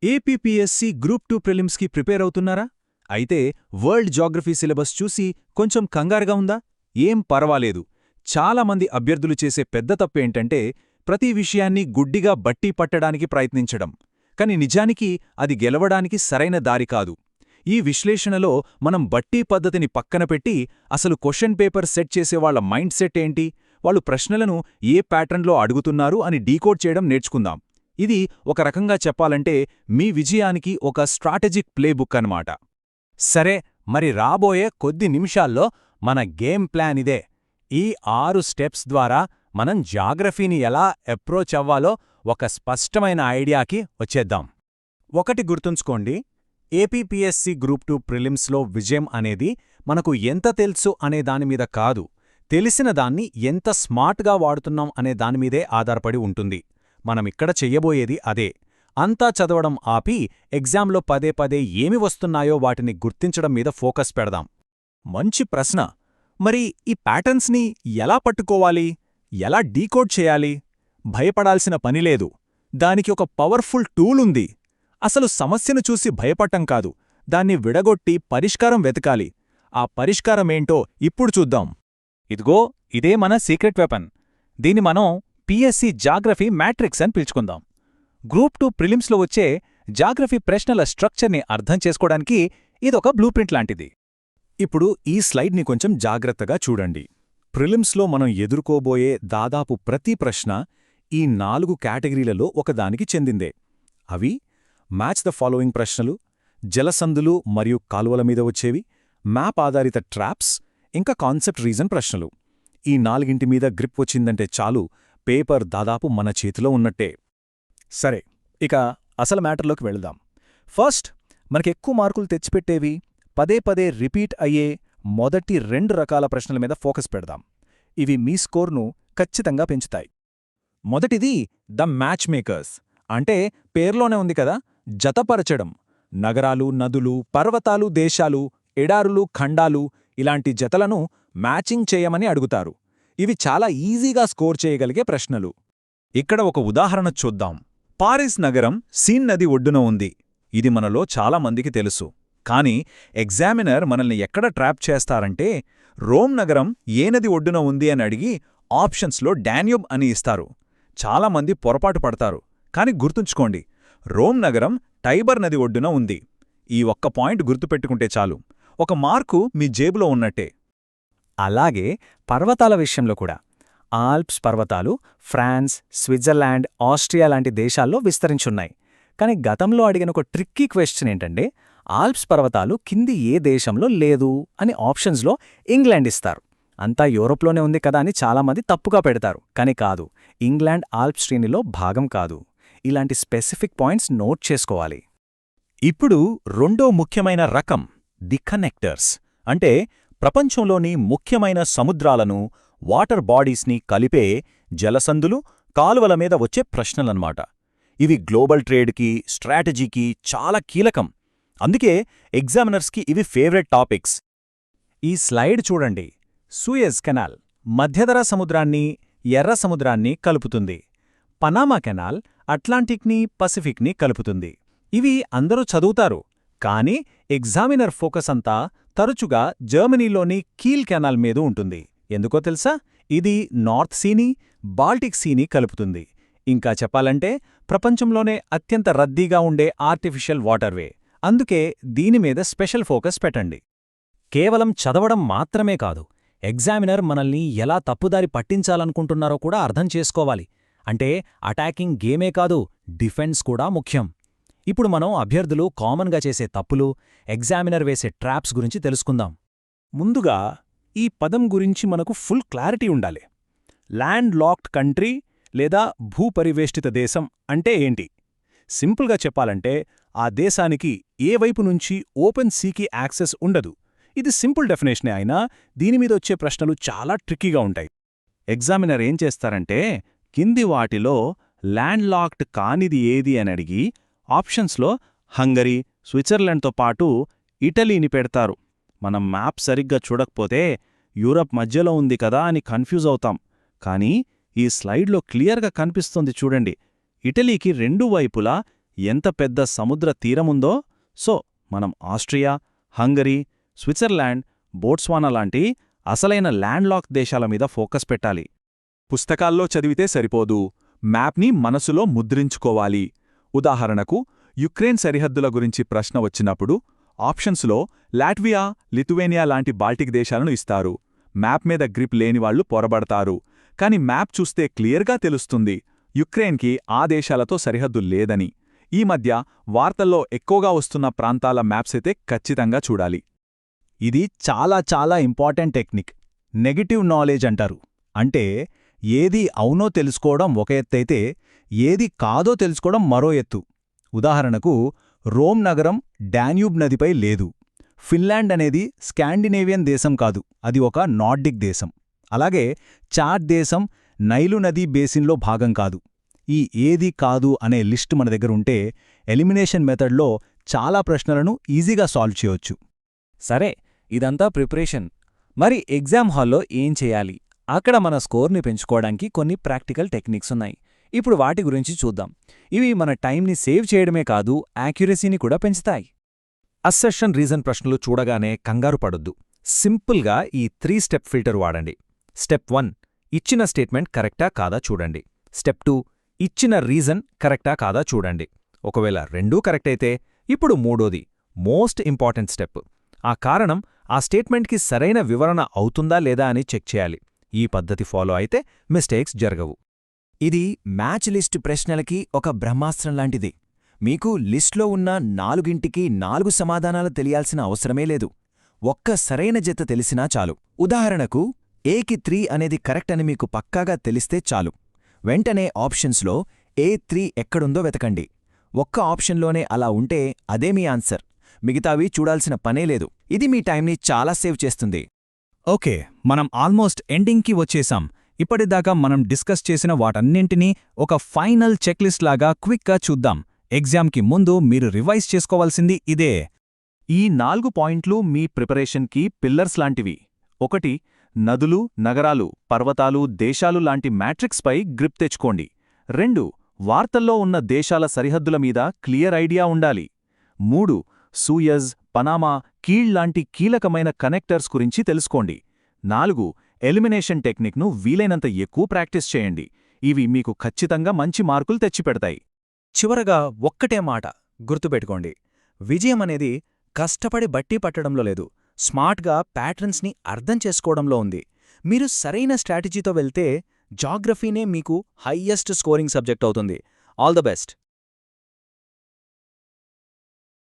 APPSC group 2 ప్రిలిమ్స్కి prepare అవుతున్నారా? అయితే world geography syllabus చూసి కొంచెం కంగారుగా ఉందా? ఏం పర్వాలేదు. చాలామంది అభ్యర్థులు చేసే పెద్ద తప్పేంటంటే ప్రతి విషయాన్ని గుడ్డిగా బట్టి పట్టడానికి ప్రయత్నించడం. కాని నిజానికి అది గెలవడానికి సరైన దారి కాదు. ఈ విశ్లేషణలో మనం బట్టి పద్ధతిని పక్కన పెట్టి అసలు క్వశ్చన్ పేపర్ సెట్ చేసేవాళ్ల మైండ్ సెట్ ఏంటి, వాళ్ళు ప్రశ్నలను ఏ ప్యాటర్న్లో అడుగుతున్నారు అని డీకోడ్ చేయడం నేర్చుకుందాం. ఇది ఒక రకంగా చెప్పాలంటే మీ విజయానికి ఒక స్ట్రాటజిక్ ప్లేబుక్ అన్నమాట. సరే, మరి రాబోయే కొద్ది నిమిషాల్లో మన గేమ్ ప్లాన్ ఇదే. ఈ 6 స్టెప్స్ ద్వారా మనం జాగ్రఫీని ఎలా అప్రోచ్ అవ్వాలో ఒక స్పష్టమైన ఐడియాకి వచ్చేద్దాం. ఒకటి గుర్తుంచుకోండి, ఏపీపీఎస్సీ గ్రూప్ 2 ప్రిలిమ్స్లో విజయం అనేది మనకు ఎంత తెలుసు అనే దానిమీద కాదు, తెలిసిన దాన్ని ఎంత స్మార్ట్గా వాడుతున్నాం అనే దానిమీదే ఆధారపడి ఉంటుంది. మనమిక్కడ చెయ్యబోయేది అదే. అంతా చదవడం ఆపి ఎగ్జామ్లో పదే పదే ఏమి వస్తున్నాయో వాటిని గుర్తించడం మీద ఫోకస్ పెడదాం. మంచి ప్రశ్న. మరి ఈ ప్యాటర్న్స్ని ఎలా పట్టుకోవాలి, ఎలా డీకోడ్ చేయాలి? భయపడాల్సిన పనిలేదు. దానికి ఒక పవర్ఫుల్ టూల్ ఉంది. అసలు సమస్యను చూసి భయపడటం కాదు, దాన్ని విడగొట్టి పరిష్కారం వెతకాలి. ఆ పరిష్కారమేంటో ఇప్పుడు చూద్దాం. ఇదిగో, ఇదే మన సీక్రెట్ వెపన్. దీన్ని మనం పీఎస్సీ జాగ్రఫీ మ్యాట్రిక్స్ అని పిలుచుకుందాం. గ్రూప్ 2 ప్రిలిమ్స్లో వచ్చే జాగ్రఫీ ప్రశ్నల స్ట్రక్చర్ని అర్థం చేసుకోవడానికి ఇదొక బ్లూప్రింట్ లాంటిది. ఇప్పుడు ఈ స్లైడ్ని కొంచెం జాగ్రత్తగా చూడండి. ప్రిలిమ్స్లో మనం ఎదుర్కోబోయే దాదాపు ప్రతి ప్రశ్న ఈ 4 కేటగిరీలలో ఒకదానికి చెందిందే. అవి మ్యాచ్ ద ఫాలోయింగ్ ప్రశ్నలు, జలసందులు మరియు కాలువల మీద వచ్చేవి, మ్యాప్ ఆధారిత ట్రాప్స్, ఇంకా కాన్సెప్ట్ రీజన్ ప్రశ్నలు. ఈ 4ంటి మీద గ్రిప్ వచ్చిందంటే చాలు, పేపర్ దాదాపు మన చేతిలో ఉన్నట్టే. సరే, ఇక అసలు మ్యాటర్లోకి వెళదాం. ఫస్ట్, మనకెక్కువ మార్కులు తెచ్చిపెట్టేవి, పదే పదే రిపీట్ అయ్యే మొదటి 2 రకాల ప్రశ్నల మీద ఫోకస్ పెడదాం. ఇవి మీ స్కోర్ను ఖచ్చితంగా పెంచుతాయి. మొదటిది ద మ్యాచ్ మేకర్స్. అంటే పేర్లోనే ఉంది కదా, జతపరచడం. నగరాలు, నదులు, పర్వతాలు, దేశాలు, ఎడారులు, ఖండాలు ఇలాంటి జతలను మ్యాచింగ్ చేయమని అడుగుతారు. ఇవి చాలా ఈజీగా స్కోర్ చేయగలిగే ప్రశ్నలు. ఇక్కడ ఒక ఉదాహరణ చూద్దాం. పారిస్ నగరం సీన్ నది ఒడ్డున ఉంది. ఇది మనలో చాలామందికి తెలుసు. కానీ ఎగ్జామినర్ మనల్ని ఎక్కడ ట్రాప్ చేస్తారంటే, రోమ్ నగరం ఏ నది ఒడ్డున ఉంది అని అడిగి ఆప్షన్స్లో డాన్యూబ్ అని ఇస్తారు. చాలామంది పొరపాటు పడతారు. కాని గుర్తుంచుకోండి, రోమ్ నగరం టైబర్ నది ఒడ్డున ఉంది. ఈ ఒక్క పాయింట్ గుర్తుపెట్టుకుంటే చాలు, 1 మార్కు మీ జేబులో ఉన్నట్టే. అలాగే పర్వతాల విషయంలో కూడా. ఆల్ప్స్ పర్వతాలు ఫ్రాన్స్, స్విట్జర్లాండ్, ఆస్ట్రియా లాంటి దేశాల్లో విస్తరించున్నాయి. కాని గతంలో అడిగిన ఒక ట్రిక్కీ క్వశ్చన్ ఏంటంటే, ఆల్ప్స్ పర్వతాలు కింది ఏ దేశంలో లేదు అని ఆప్షన్స్లో ఇంగ్లాండ్ ఇస్తారు. అంతా యూరోప్లోనే ఉంది కదా అని చాలామంది తప్పుగా పెడతారు. కాని కాదు, ఇంగ్లాండ్ ఆల్ప్స్ శ్రేణిలో భాగం కాదు. ఇలాంటి స్పెసిఫిక్ పాయింట్స్ నోట్ చేసుకోవాలి. ఇప్పుడు రెండో ముఖ్యమైన రకం, ది కనెక్టర్స్. అంటే ప్రపంచంలోని ముఖ్యమైన సముద్రాలను, వాటర్ బాడీస్ని కలిపే జలసందులు, కాలువల మీద వచ్చే ప్రశ్నలన్నమాట. ఇవి గ్లోబల్ ట్రేడ్కి, స్ట్రాటజీకి చాలా కీలకం. అందుకే ఎగ్జామినర్స్కి ఇవి ఫేవరెట్ టాపిక్స్. ఈ స్లైడ్ చూడండి. సూయజ్ కెనాల్ మధ్యధరా సముద్రాన్ని, ఎర్ర సముద్రాన్ని కలుపుతుంది. పనామా కెనాల్ అట్లాంటిక్ని, పసిఫిక్ని కలుపుతుంది. ఇవి అందరూ చదువుతారు. కానీ ఎగ్జామినర్ ఫోకస్ అంతా తరచుగా జర్మనీలోని కీల్ కెనాల్ మీద ఉంటుంది. ఎందుకో తెలుసా? ఇది నార్త్ సీని, బాల్టిక్ సీని కలుపుతుంది. ఇంకా చెప్పాలంటే ప్రపంచంలోనే అత్యంత రద్దీగా ఉండే ఆర్టిఫిషియల్ వాటర్వే. అందుకే దీనిమీద స్పెషల్ ఫోకస్ పెట్టండి. కేవలం చదవడం మాత్రమే కాదు, ఎగ్జామినర్ మనల్ని ఎలా తప్పుదారి పట్టించాలనుకుంటున్నారో కూడా అర్థం చేసుకోవాలి. అంటే అటాకింగ్ గేమే కాదు, డిఫెన్స్ కూడా ముఖ్యం. ఇప్పుడు మనం అభ్యర్థులు కామన్గా చేసే తప్పులు, ఎగ్జామినర్ వేసే ట్రాప్స్ గురించి తెలుసుకుందాం. ముందుగా ఈ పదం గురించి మనకు ఫుల్ క్లారిటీ ఉండాలి. ల్యాండ్ లాక్డ్ కంట్రీ లేదా భూపరివేష్టిత దేశం అంటే ఏంటి? సింపుల్గా చెప్పాలంటే ఆ దేశానికి ఏ వైపు నుంచి ఓపెన్ సీకి యాక్సెస్ ఉండదు. ఇది సింపుల్ డెఫినేషనే అయినా దీనిమీదొచ్చే ప్రశ్నలు చాలా ట్రిక్కీగా ఉంటాయి. ఎగ్జామినర్ ఏం చేస్తారంటే, కింది వాటిలో ల్యాండ్ లాక్డ్ కానిది ఏది అని అడిగి ఆప్షన్స్లో హంగరీ, స్విట్జర్లాండ్తో పాటు ఇటలీని పెడతారు. మనం మ్యాప్ సరిగ్గా చూడకపోతే యూరప్ మధ్యలో ఉంది కదా అని కన్ఫ్యూజ్ అవుతాం. కానీ ఈ స్లైడ్లో క్లియర్గా కనిపిస్తుంది చూడండి. ఇటలీకి 2 వైపులా ఎంత పెద్ద సముద్ర తీరముందో. సో మనం ఆస్ట్రియా, హంగరీ, స్విట్జర్లాండ్, బోట్స్వానా లాంటి అసలైన ల్యాండ్లాక్ దేశాల మీద ఫోకస్ పెట్టాలి. పుస్తకాల్లో చదివితే సరిపోదు, మ్యాప్ని మనసులో ముద్రించుకోవాలి. ఉదాహరణకు యుక్రెయిన్ సరిహద్దుల గురించి ప్రశ్న వచ్చినప్పుడు ఆప్షన్స్లో లాట్వియా, లిథువేనియా లాంటి బాల్టిక్ దేశాలను ఇస్తారు. మ్యాప్ మీద గ్రిప్ లేనివాళ్లు పొరబడతారు. కాని మ్యాప్ చూస్తే క్లియర్గా తెలుస్తుంది యుక్రెయిన్కి ఆ దేశాలతో సరిహద్దు లేదని. ఈ మధ్య వార్తల్లో ఎక్కువగా వస్తున్న ప్రాంతాల మ్యాప్సైతే ఖచ్చితంగా చూడాలి. ఇది చాలా చాలా ఇంపార్టెంట్ టెక్నిక్. నెగటివ్ నాలెడ్జ్ అంటారు. అంటే ఏది అవునో తెలుసుకోవడం ఒక ఎత్తైతే ఏది కాదో తెలుసుకోవడం మరో ఎత్తు. ఉదాహరణకు రోమ్ నగరం డాన్యూబ్ నదిపై లేదు. ఫిన్లాండ్ అనేది స్కాండినేవియన్ దేశం కాదు, అది ఒక నార్డిక్ దేశం. అలాగే చాడ్ దేశం నైలు నదీ బేసిన్లో భాగం కాదు. ఈ ఏది కాదు అనే లిస్ట్ మన దగ్గరుంటే ఎలిమినేషన్ మెథడ్లో చాలా ప్రశ్నలను ఈజీగా సాల్వ్ చేయొచ్చు. సరే, ఇదంతా ప్రిపరేషన్. మరి ఎగ్జామ్ హాల్లో ఏం చేయాలి? అక్కడ మన స్కోర్ని పెంచుకోవడానికి కొన్ని ప్రాక్టికల్ టెక్నిక్స్ ఉన్నాయి. ఇప్పుడు వాటి గురించి చూద్దాం. ఇవి మన టైంని సేవ్ చేయడమే కాదు, యాక్యురసీని కూడా పెంచుతాయి. అస్సర్షన్ రీజన్ ప్రశ్నలు చూడగానే కంగారు పడొద్దు. సింపుల్గా ఈ 3 స్టెప్ ఫిల్టర్ వాడండి. స్టెప్ 1 ఇచ్చిన స్టేట్మెంట్ కరెక్టా కాదా చూడండి. స్టెప్ 2 ఇచ్చిన రీజన్ కరెక్టా కాదా చూడండి. ఒకవేళ రెండూ కరెక్ట్ అయితే ఇప్పుడు మూడోది మోస్ట్ ఇంపార్టెంట్ స్టెప్. ఆ కారణం ఆ స్టేట్మెంట్కి సరైన వివరణ అవుతుందా లేదా అని చెక్ చేయాలి. ఈ పద్ధతి ఫాలో అయితే మిస్టేక్స్ జరగవు. ఇది మ్యాచ్ లిస్ట్ ప్రశ్నలకి ఒక బ్రహ్మాస్త్రం లాంటిది. మీకు లిస్ట్లో ఉన్న 4ంటికి 4 సమాధానాలు తెలియాల్సిన అవసరమే లేదు. ఒక్క సరైన జత తెలిసినా చాలు. ఉదాహరణకు ఏకి 3 అనేది కరెక్ట్ అని మీకు పక్కాగా తెలిస్తే చాలు. వెంటనే ఆప్షన్స్లో A3 ఎక్కడుందో వెతకండి. ఒక్క ఆప్షన్లోనే అలా ఉంటే అదే మీ ఆన్సర్. మిగతావి చూడాల్సిన పనే లేదు. ఇది మీ టైంని చాలా సేవ్ చేస్తుంది. ఓకే, మనం ఆల్మోస్ట్ ఎండింగ్కి వచ్చేసాం. ఇప్పటిదాకా మనం డిస్కస్ చేసిన వాటన్నింటినీ ఒక ఫైనల్ చెక్లిస్ట్ లాగా క్విక్గా చూద్దాం. ఎగ్జామ్కి ముందు మీరు రివైజ్ చేసుకోవాల్సింది ఇదే. ఈ 4 పాయింట్లు మీ ప్రిపరేషన్కి పిల్లర్స్ లాంటివి. 1 నదులు, నగరాలు, పర్వతాలు, దేశాలు లాంటి మ్యాట్రిక్స్పై గ్రిప్ తెచ్చుకోండి. 2 వార్తల్లో ఉన్న దేశాల సరిహద్దుల మీద క్లియర్ ఐడియా ఉండాలి. 3 సూయజ్, పనామా, కీళ్ లాంటి కీలకమైన కనెక్టర్స్ గురించి తెలుసుకోండి. 4 ఎలిమినేషన్ టెక్నిక్ను వీలైనంత ఎక్కువ ప్రాక్టీస్ చేయండి. ఇవి మీకు ఖచ్చితంగా మంచి మార్కులు తెచ్చిపెడతాయి. చివరగా ఒక్కటే మాట గుర్తుపెట్టుకోండి. విజయం అనేది కష్టపడి బట్టి పట్టడంలో లేదు, స్మార్ట్గా ప్యాటర్న్స్ని అర్థం చేసుకోవడంలో ఉంది. మీరు సరైన స్ట్రాటజీతో వెళ్తే జాగ్రఫీనే మీకు హైయెస్ట్ స్కోరింగ్ సబ్జెక్ట్ అవుతుంది. All the best.